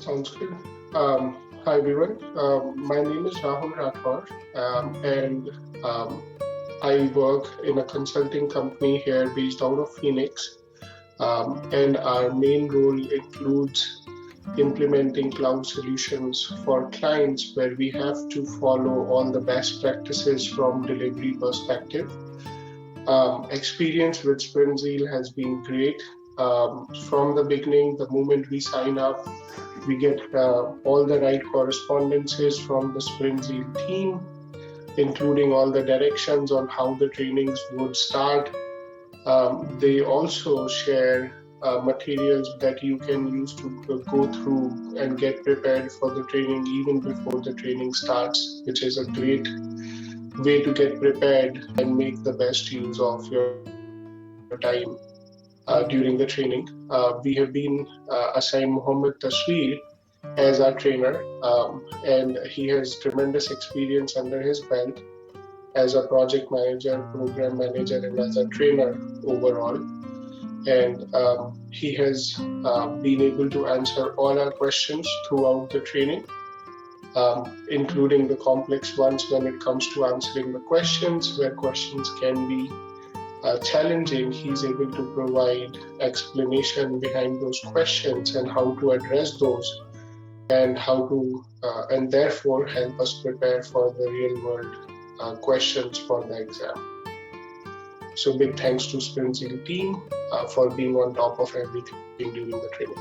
Sounds good. Hi everyone. My name is Rahul Rathore, and I work in a consulting company here based out of Phoenix. And our main role includes implementing cloud solutions for clients where we have to follow all the best practices from delivery perspective. Experience with Sprintzeal has been great. From the beginning, the moment we sign up, we get all the right correspondences from the Sprintzeal team, including all the directions on how the trainings would start. They also share materials that you can use to go through and get prepared for the training even before the training starts, which is a great way to get prepared and make the best use of your time during the training. We have been assigned Mohammed Taswir as our trainer, and he has tremendous experience under his belt as a project manager, program manager, and as a trainer overall. And he has been able to answer all our questions throughout the training, including the complex ones when it comes to answering the questions, where questions can be challenging. He's able to provide explanation behind those questions and how to address those, and how to and therefore help us prepare for the real world questions for the exam. So big thanks to Sprintzeal team for being on top of everything during the training.